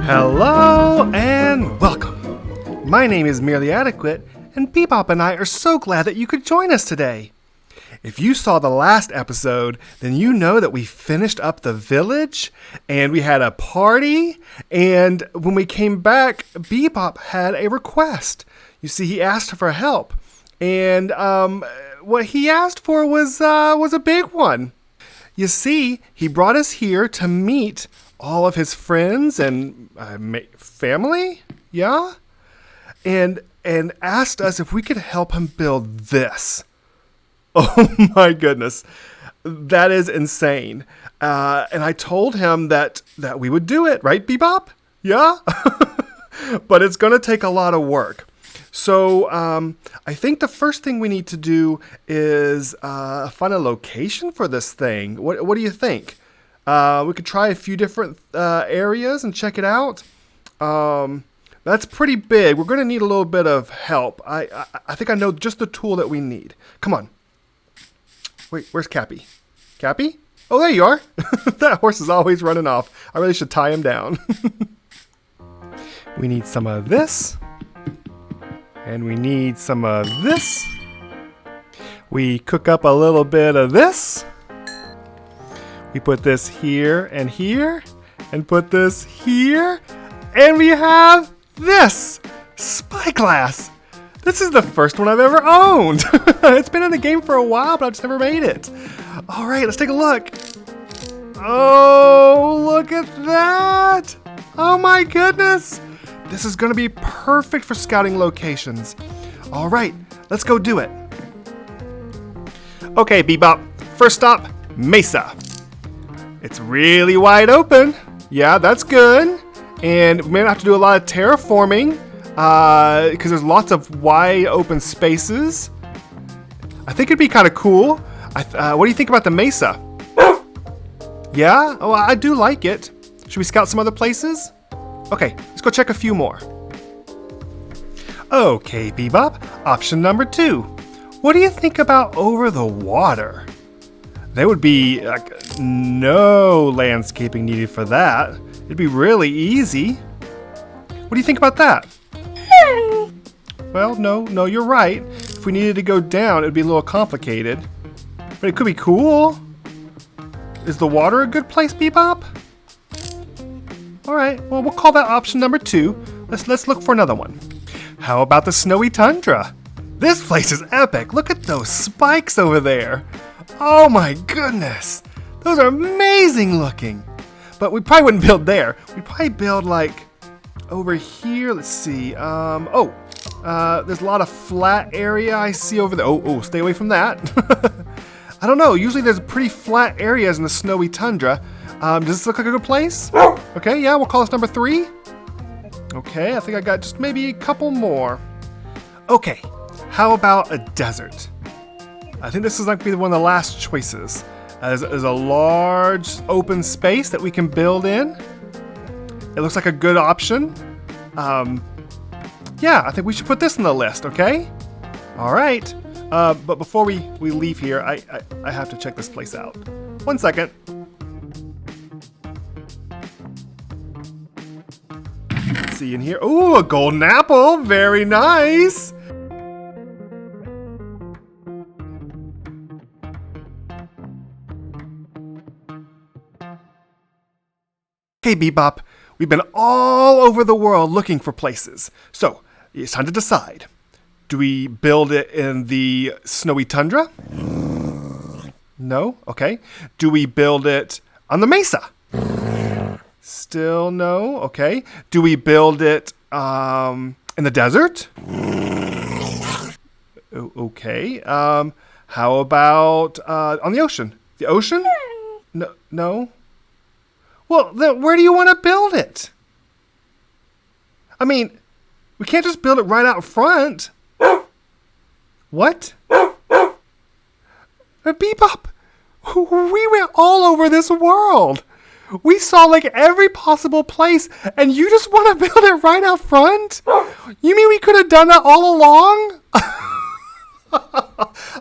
Hello and welcome. My name is Merely Adequate, and Bebop and I are so glad that you could join us today. If you saw the last episode, then you know that we finished up the village, and we had a party, and when we came back, Bebop had a request. You see, he asked for help, and what he asked for was a big one. You see, he brought us here to meet all of his friends and family, yeah? And asked us if we could help him build this. Oh my goodness, that is insane. And I told him that we would do it, right, Bebop? Yeah? But it's going to take a lot of work. So I think the first thing we need to do is find a location for this thing. What do you think? We could try a few different areas and check it out. That's pretty big. We're going to need a little bit of help. I think I know just the tool that we need. Come on. Wait, where's Cappy? Cappy? Oh, there you are. That horse is always running off. I really should tie him down. We need some of this. And we need some of this. We cook up a little bit of this. We put this here, and put this here, and we have this spyglass. This is the first one I've ever owned. It's been in the game for a while, but I've just never made it. All right, let's take a look. Oh, look at that. Oh my goodness. This is gonna be perfect for scouting locations. All right, let's go do it. Okay, Bebop, first stop, Mesa. It's really wide open. Yeah, that's good. And we may not have to do a lot of terraforming because there's lots of wide open spaces. I think it'd be kind of cool. What do you think about the Mesa? Yeah? Oh, I do like it. Should we scout some other places? Okay, let's go check a few more. Okay, Bebop, option number 2. What do you think about over the water? There would be no landscaping needed for that. It'd be really easy. What do you think about that? Well, no, you're right. If we needed to go down, it'd be a little complicated. But it could be cool. Is the water a good place, Bebop? All right, well, we'll call that option number 2. Let's look for another one. How about the snowy tundra? This place is epic. Look at those spikes over there. Oh my goodness. Those are amazing looking. But we probably wouldn't build there. We'd probably build like over here. Let's see. There's a lot of flat area I see over there. Oh, stay away from that. I don't know. Usually there's pretty flat areas in the snowy tundra. Does this look like a good place? Okay, yeah, we'll call this number 3. Okay, I think I got just maybe a couple more. Okay, how about a desert? I think this is like be one of the last choices. There's a large open space that we can build in. It looks like a good option. Yeah, I think we should put this on the list, okay? All right. But before we leave here, I have to check this place out. 1 second. Let's see in here. Ooh, a golden apple. Very nice. Okay, Bebop, we've been all over the world looking for places. So, it's time to decide. Do we build it in the snowy tundra? No? Okay. Do we build it on the mesa? Still no? Okay. Do we build it in the desert? Okay. How about on the ocean? The ocean? No? Well, then where do you want to build it? I mean, we can't just build it right out front. What? Bebop, we went all over this world. We saw like every possible place, and you just want to build it right out front? You mean we could have done that all along?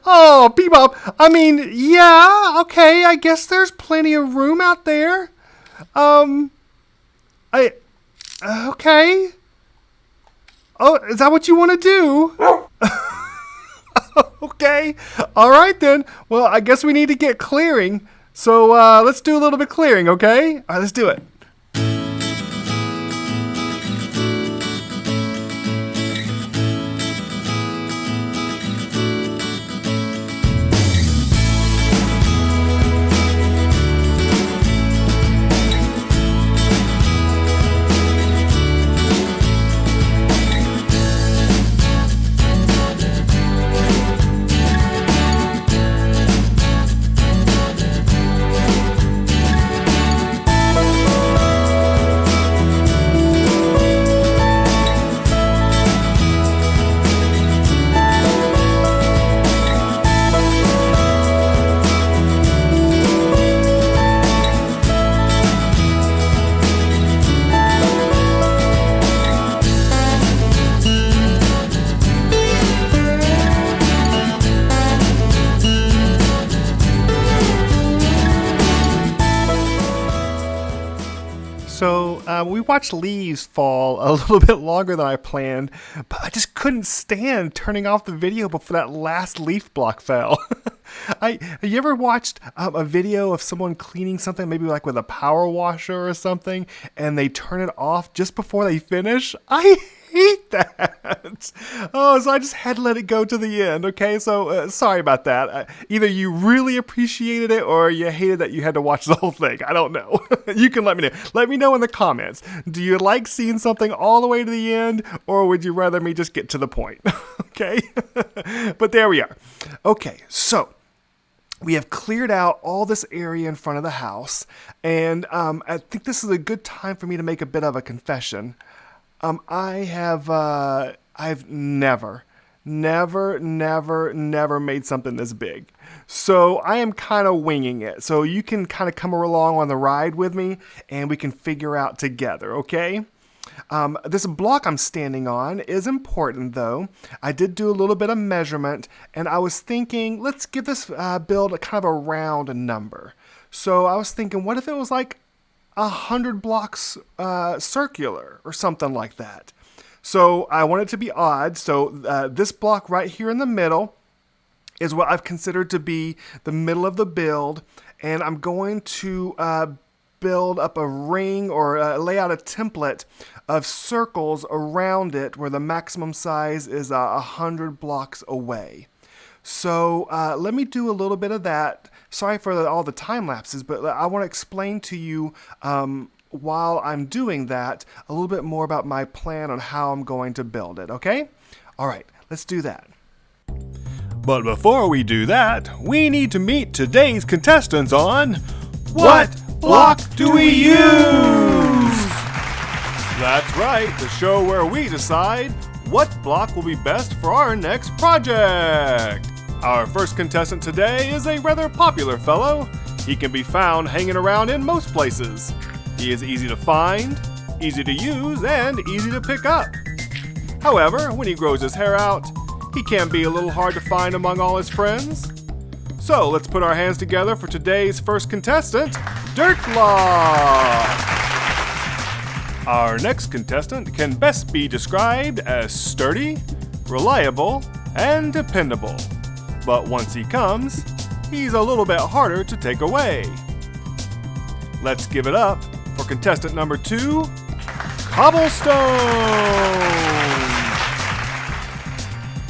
Oh, Bebop, I mean, yeah, okay, I guess there's plenty of room out there. Okay. Oh, is that what you want to do? Okay. All right, then. Well, I guess we need to get clearing. So let's do a little bit clearing, okay? All right, let's do it. So we watched leaves fall a little bit longer than I planned, but I just couldn't stand turning off the video before that last leaf block fell. Have you ever watched a video of someone cleaning something, maybe like with a power washer or something, and they turn it off just before they finish? I hate that. Oh, so I just had to let it go to the end. Okay, so sorry about that. Either you really appreciated it or you hated that you had to watch the whole thing. I don't know. You can let me know. Let me know in the comments. Do you like seeing something all the way to the end, or would you rather me just get to the point? Okay, but there we are. Okay, so we have cleared out all this area in front of the house, and I think this is a good time for me to make a bit of a confession. I've never made something this big. So I am kind of winging it. So you can kind of come along on the ride with me and we can figure out together, okay? This block I'm standing on is important though. I did do a little bit of measurement and I was thinking, let's give this build a kind of a round number. So I was thinking, what if it was like 100 blocks circular or something like that. So I want it to be odd. So this block right here in the middle is what I've considered to be the middle of the build. And I'm going to build up a ring or lay out a template of circles around it where the maximum size is 100 blocks away. So let me do a little bit of that. Sorry for all the time lapses, but I want to explain to you while I'm doing that a little bit more about my plan on how I'm going to build it, okay? All right, let's do that. But before we do that, we need to meet today's contestants on What Block Do We Use? That's right, the show where we decide what block will be best for our next project. Our first contestant today is a rather popular fellow. He can be found hanging around in most places. He is easy to find, easy to use, and easy to pick up. However, when he grows his hair out, he can be a little hard to find among all his friends. So let's put our hands together for today's first contestant, Dirtlaw. Our next contestant can best be described as sturdy, reliable, and dependable. But once he comes, he's a little bit harder to take away. Let's give it up for contestant number 2, Cobblestone.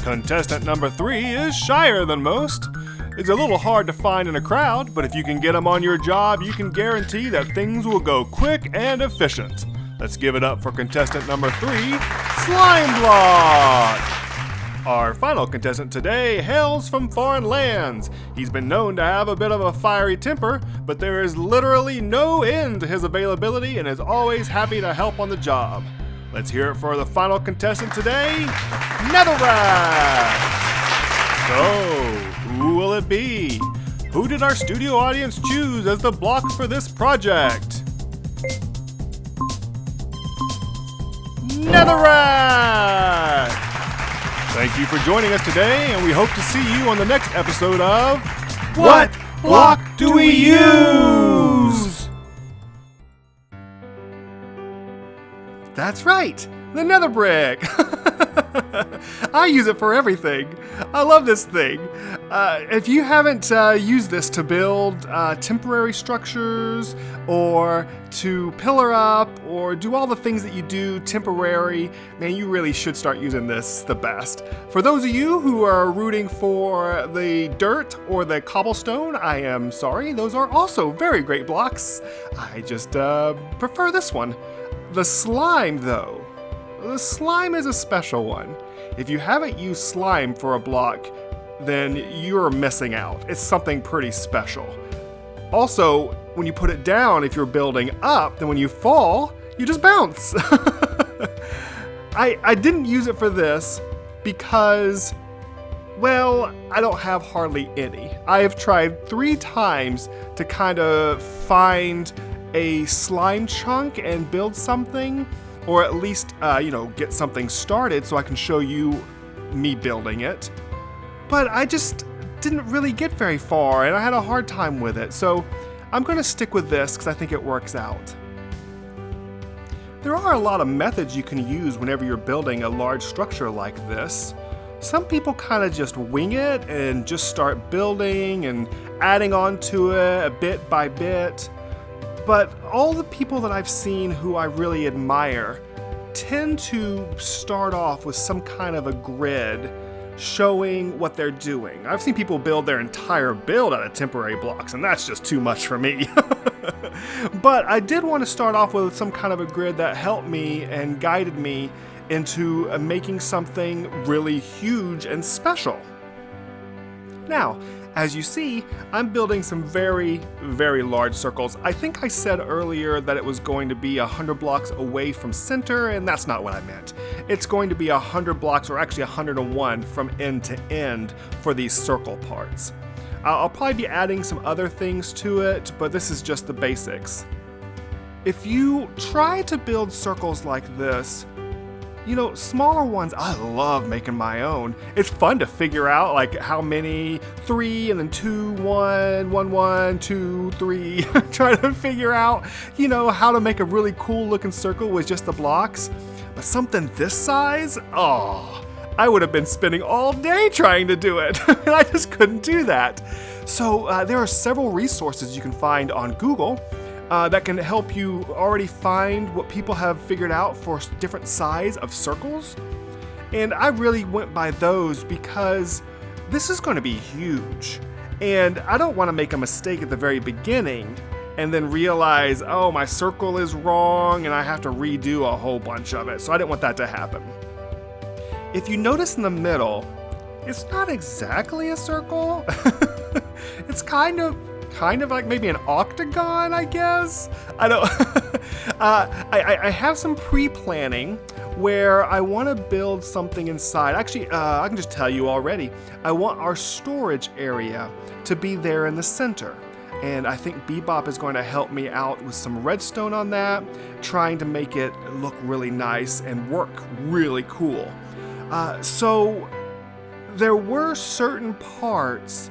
Contestant number 3 is shyer than most. It's a little hard to find in a crowd, but if you can get him on your job, you can guarantee that things will go quick and efficient. Let's give it up for contestant number 3, Slime Block. Our final contestant today hails from foreign lands. He's been known to have a bit of a fiery temper, but there is literally no end to his availability and is always happy to help on the job. Let's hear it for the final contestant today, Netherrack. So, who will it be? Who did our studio audience choose as the block for this project? Netherrack! Thank you for joining us today, and we hope to see you on the next episode of What Block Do We Use? That's right, the nether brick. I use it for everything. I love this thing. If you haven't used this to build temporary structures or to pillar up or do all the things that you do temporary, man, you really should start using this. It's the best. For those of you who are rooting for the dirt or the cobblestone, I am sorry. Those are also very great blocks. I just prefer this one. The slime, though. The slime is a special one. If you haven't used slime for a block, then you're missing out. It's something pretty special. Also, when you put it down, if you're building up, then when you fall, you just bounce. I didn't use it for this because, well, I don't have hardly any. I have tried 3 times to kind of find a slime chunk and build something, or at least, get something started so I can show you me building it. But I just didn't really get very far, and I had a hard time with it, so I'm going to stick with this because I think it works out. There are a lot of methods you can use whenever you're building a large structure like this. Some people kind of just wing it and just start building and adding on to it bit by bit. But all the people that I've seen who I really admire tend to start off with some kind of a grid showing what they're doing. I've seen people build their entire build out of temporary blocks, and that's just too much for me. But I did want to start off with some kind of a grid that helped me and guided me into making something really huge and special. Now, as you see, I'm building some very, very large circles. I think I said earlier that it was going to be 100 blocks away from center, and that's not what I meant. It's going to be 100 blocks, or actually 101 from end to end for these circle parts. I'll probably be adding some other things to it, but this is just the basics. If you try to build circles like this, smaller ones, I love making my own. It's fun to figure out like how many, 3 and then 2, 1, 1, 1, 2, 3. Try to figure out, how to make a really cool looking circle with just the blocks. But something this size, I would have been spending all day trying to do it. And I just couldn't do that. So there are several resources you can find on Google that can help you already find what people have figured out for different size of circles. And I really went by those because this is going to be huge. And I don't want to make a mistake at the very beginning and then realize, oh, my circle is wrong and I have to redo a whole bunch of it. So I didn't want that to happen. If you notice in the middle, it's not exactly a circle. It's kind of like maybe an octagon, I guess. I don't. I have some pre-planning where I want to build something inside. Actually, I can just tell you already. I want our storage area to be there in the center. And I think Bebop is going to help me out with some redstone on that, trying to make it look really nice and work really cool. So there were certain parts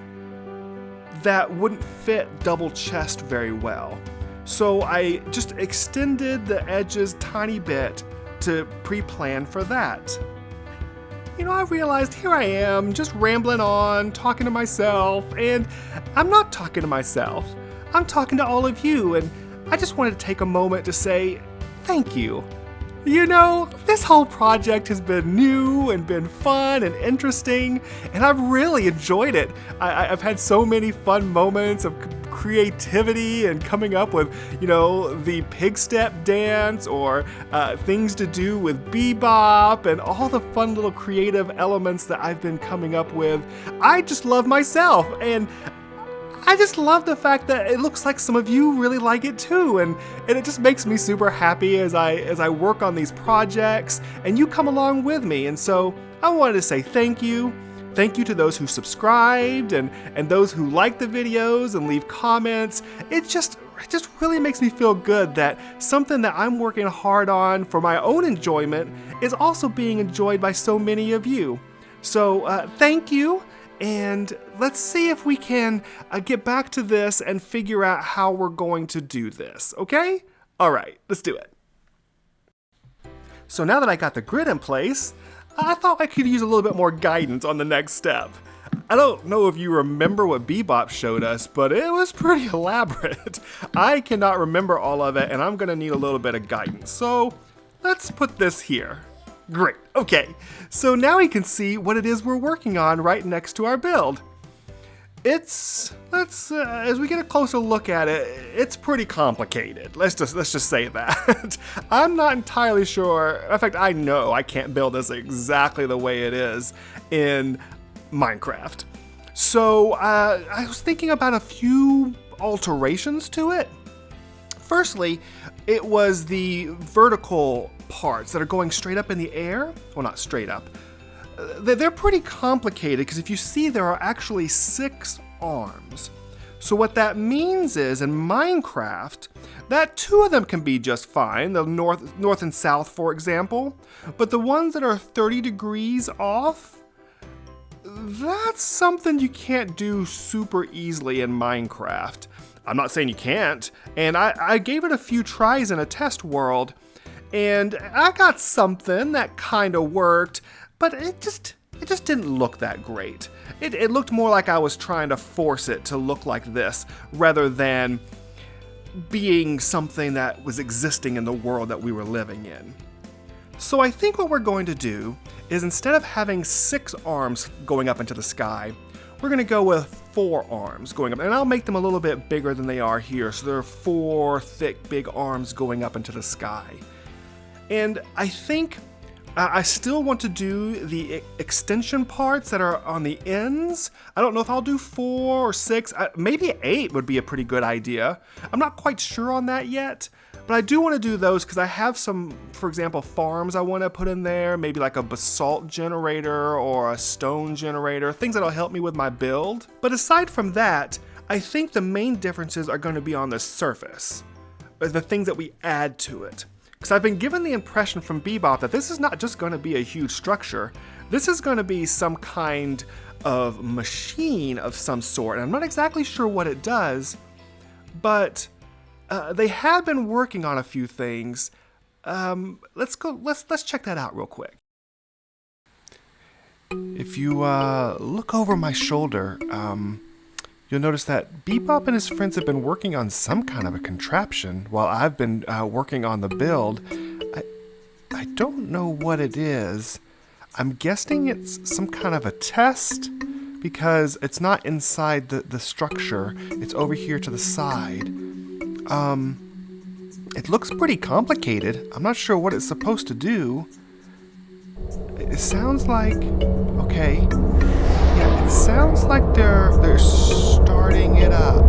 that wouldn't fit double chest very well. So I just extended the edges tiny bit to pre-plan for that. I realized here I am just rambling on, talking to myself, and I'm not talking to myself. I'm talking to all of you, and I just wanted to take a moment to say thank you. This whole project has been new and been fun and interesting, and I've really enjoyed it. I've had so many fun moments of creativity and coming up with, the pig step dance or things to do with Bebop and all the fun little creative elements that I've been coming up with. I just love myself, and I just love the fact that it looks like some of you really like it too, and it just makes me super happy as I work on these projects, and you come along with me. And so I wanted to say thank you. Thank you to those who subscribed and those who like the videos and leave comments. It just really makes me feel good that something that I'm working hard on for my own enjoyment is also being enjoyed by so many of you. So thank you. And let's see if we can get back to this and figure out how we're going to do this, okay? All right, let's do it. So now that I got the grid in place, I thought I could use a little bit more guidance on the next step. I don't know if you remember what Bebop showed us, but it was pretty elaborate. I cannot remember all of it, and I'm gonna need a little bit of guidance. So let's put this here. Great, okay. So now we can see what it is we're working on right next to our build. As we get a closer look at it, it's pretty complicated. Let's just say that. I'm not entirely sure. In fact, I know I can't build this exactly the way it is in Minecraft. So I was thinking about a few alterations to it. Firstly, it was the vertical parts that are going straight up in the air. Well, not straight up. They're pretty complicated because if you see, there are actually 6 arms. So what that means is in Minecraft that 2 of them can be just fine, the north and south, for example, but the ones that are 30 degrees off, that's something you can't do super easily in Minecraft. I'm not saying you can't, and I gave it a few tries in a test world, and I got something that kind of worked, but it just didn't look that great. It looked more like I was trying to force it to look like this, rather than being something that was existing in the world that we were living in. So I think what we're going to do is, instead of having 6 arms going up into the sky, we're going to go with 4 arms going up. And I'll make them a little bit bigger than they are here, so there are 4 thick, big arms going up into the sky. And I think I still want to do the extension parts that are on the ends. I don't know if I'll do 4 or 6. Maybe 8 would be a pretty good idea. I'm not quite sure on that yet, but I do want to do those because I have some, for example, farms I want to put in there, maybe like a basalt generator or a stone generator, things that'll help me with my build. But aside from that, I think the main differences are going to be on the surface, the things that we add to it. Because I've been given the impression from Bebop that this is not just going to be a huge structure. This is going to be some kind of machine of some sort. And I'm not exactly sure what it does, but they have been working on a few things. Let's check that out real quick. If you look over my shoulder, you'll notice that Bebop and his friends have been working on some kind of a contraption while I've been working on the build. I don't know what it is. I'm guessing it's some kind of a test because it's not inside the structure. It's over here to the side. It looks pretty complicated. I'm not sure what it's supposed to do. It sounds like... Okay. Yeah, it sounds like they're starting it up.